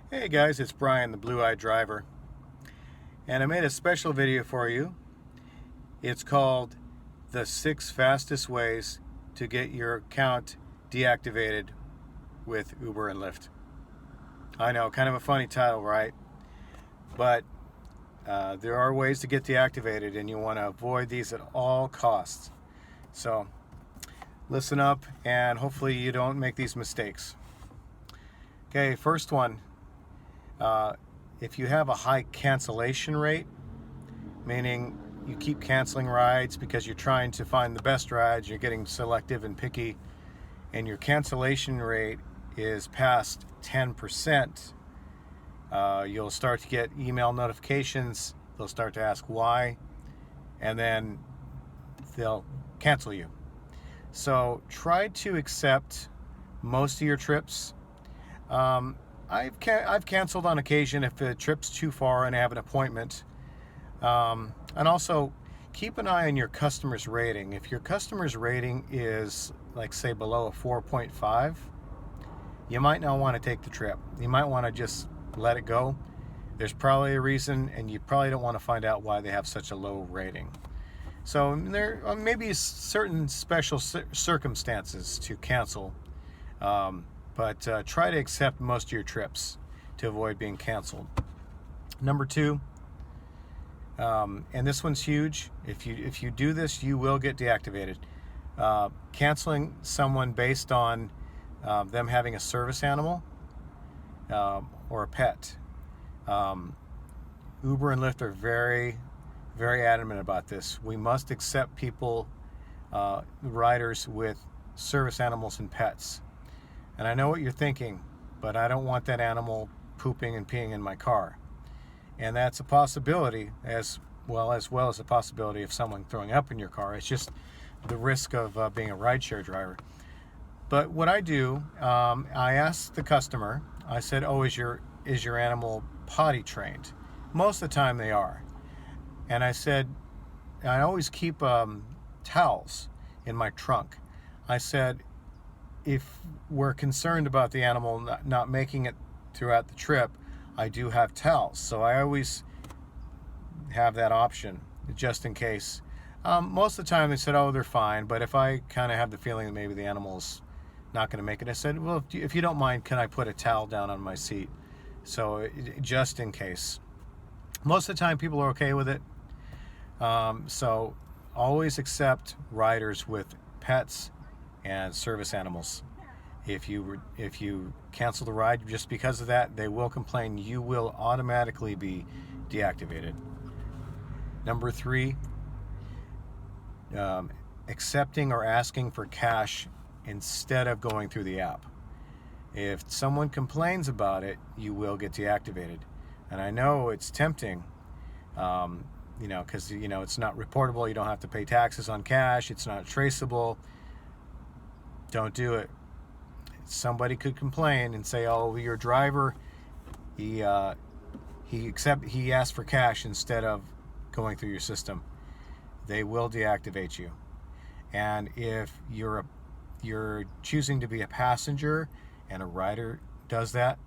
Hey guys, it's Brian, the Blue-Eyed Driver, and I made a special video for you. It's called the 6 fastest ways to get your account deactivated with Uber and Lyft. I know, kind of a funny title, right? But there are ways to get deactivated, and you want to avoid these at all costs. So listen up, and hopefully you don't make these mistakes. Okay, first one. If you have a high cancellation rate, meaning you keep canceling rides because you're trying to find the best rides, you're getting selective and picky, and your cancellation rate is past 10%, you'll start to get email notifications. They'll start to ask why, and then they'll cancel you. So try to accept most of your trips. I've canceled on occasion if the trip's too far and I have an appointment. And also keep an eye on your customer's rating. If your customer's rating is, like, say, below a 4.5, you might not want to take the trip. You might want to just let it go. There's probably a reason, and you probably don't want to find out why they have such a low rating. So there may be certain special circumstances to cancel. But try to accept most of your trips to avoid being canceled. Number 2, and this one's huge. If you do this, you will get deactivated. Canceling someone based on them having a service animal or a pet. Uber and Lyft are very, very adamant about this. We must accept people, riders with service animals and pets. And I know what you're thinking, but I don't want that animal pooping and peeing in my car. And that's a possibility, as well as a possibility of someone throwing up in your car. It's just the risk of being a rideshare driver. But what I do, I ask the customer, I said, oh, is your animal potty trained? Most of the time they are. And I said, I always keep towels in my trunk. I said, if we're concerned about the animal not making it throughout the trip, I do have towels. So I always have that option just in case. Most of the time they said, oh, they're fine. But if I kind of have the feeling that maybe the animal's not going to make it, I said, well, if you don't mind, can I put a towel down on my seat? So just in case. Most of the time people are okay with it. So always accept riders with pets and service animals. If you cancel the ride just because of that, they will complain. You will automatically be deactivated. Number 3, accepting or asking for cash instead of going through the app. If someone complains about it, you will get deactivated. And I know it's tempting, because it's not reportable. You don't have to pay taxes on cash. It's not traceable. Don't do it. Somebody could complain and say, oh, your driver, he asked for cash instead of going through your system. They will deactivate you. And if you're choosing to be a passenger and a rider does that,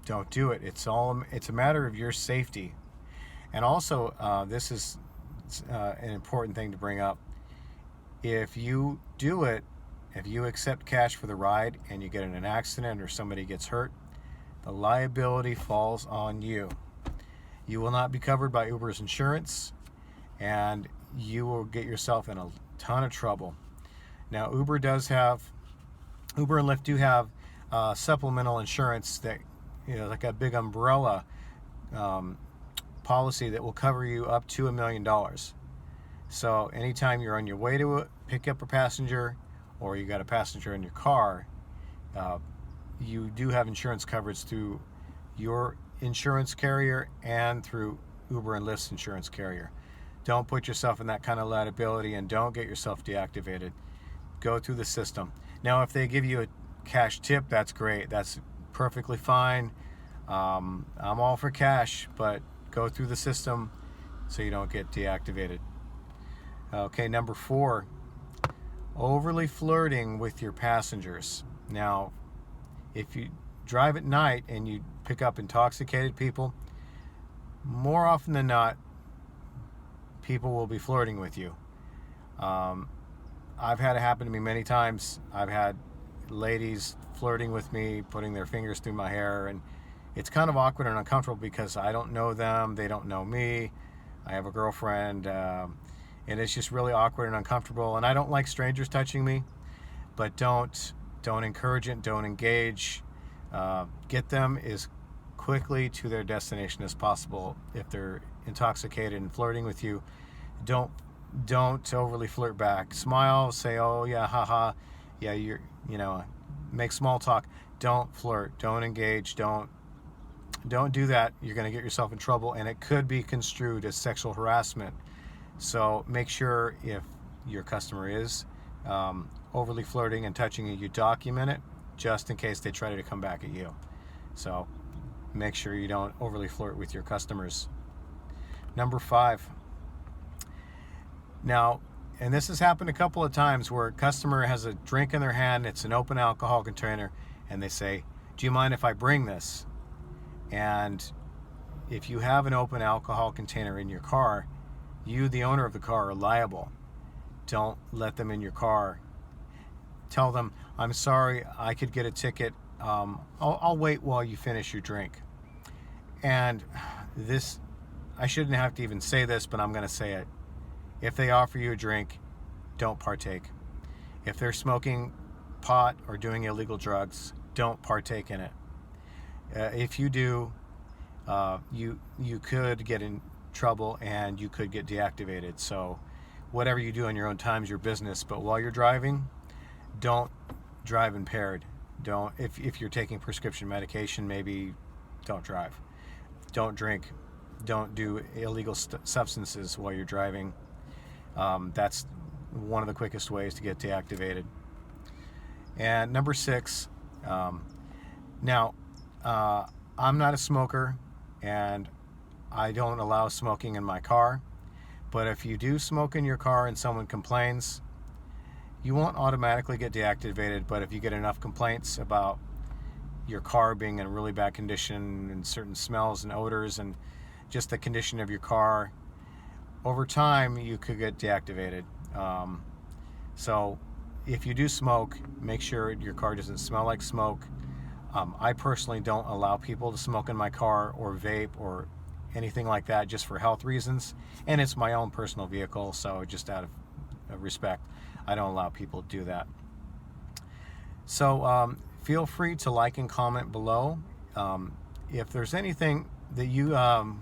don't do it. It's a matter of your safety. And also, this is an important thing to bring up. If you do it, if you accept cash for the ride and you get in an accident or somebody gets hurt, the liability falls on you. You will not be covered by Uber's insurance, and you will get yourself in a ton of trouble. Now, Uber and Lyft do have supplemental insurance that, like a big umbrella policy that will cover you up to $1 million. So anytime you're on your way to pick up a passenger, or you got a passenger in your car, you do have insurance coverage through your insurance carrier and through Uber and Lyft's insurance carrier. Don't put yourself in that kind of liability, and don't get yourself deactivated. Go through the system. Now, if they give you a cash tip, that's great. That's perfectly fine. I'm all for cash, but go through the system so you don't get deactivated. Okay, number 4. Overly flirting with your passengers. Now, if you drive at night and you pick up intoxicated people, more often than not, people will be flirting with you. I've had it happen to me many times. I've had ladies flirting with me, putting their fingers through my hair, and it's kind of awkward and uncomfortable because I don't know them, they don't know me. I have a girlfriend, and it's just really awkward and uncomfortable, and I don't like strangers touching me. But don't encourage it, don't engage. Get them as quickly to their destination as possible. If they're intoxicated and flirting with you, don't overly flirt back. Smile, say, oh yeah, haha, yeah, make small talk. Don't flirt, don't engage, don't do that. You're going to get yourself in trouble, and it could be construed as sexual harassment. So make sure if your customer is overly flirting and touching you, you document it just in case they try to come back at you. So make sure you don't overly flirt with your customers. Number 5. Now, and this has happened a couple of times where a customer has a drink in their hand, it's an open alcohol container, and they say, do you mind if I bring this? And if you have an open alcohol container in your car, you, the owner of the car, are liable. Don't let them in your car. Tell them, I'm sorry, I could get a ticket. I'll wait while you finish your drink. And this, I shouldn't have to even say this, but I'm going to say it. If they offer you a drink, don't partake. If they're smoking pot or doing illegal drugs, don't partake in it. If you do, you could get in trouble and you could get deactivated. So whatever you do on your own time is your business, but while you're driving, don't drive impaired. Don't, if you're taking prescription medication, maybe don't drive. Don't drink. Don't do illegal substances while you're driving. That's one of the quickest ways to get deactivated. And number 6, now, I'm not a smoker and I don't allow smoking in my car, but if you do smoke in your car and someone complains, you won't automatically get deactivated, but if you get enough complaints about your car being in really bad condition and certain smells and odors and just the condition of your car, over time you could get deactivated. So if you do smoke, make sure your car doesn't smell like smoke. I personally don't allow people to smoke in my car or vape or anything like that, just for health reasons, and it's my own personal vehicle, so just out of respect, I don't allow people to do that. So feel free to like and comment below. If there's anything that you have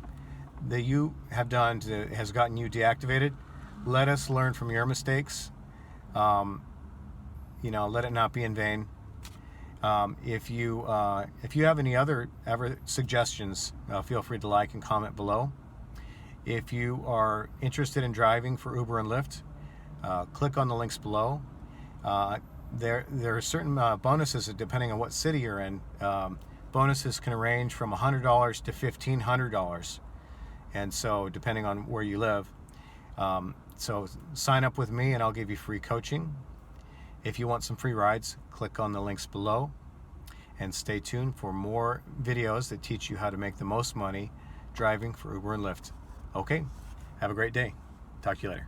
done has gotten you deactivated, let us learn from your mistakes. Let it not be in vain. If you have any other suggestions, feel free to like and comment below. If you are interested in driving for Uber and Lyft, click on the links below. There are certain bonuses depending on what city you're in. Bonuses can range from $100 to $1,500, and so depending on where you live. So sign up with me and I'll give you free coaching. If you want some free rides, click on the links below and stay tuned for more videos that teach you how to make the most money driving for Uber and Lyft. Okay, have a great day. Talk to you later.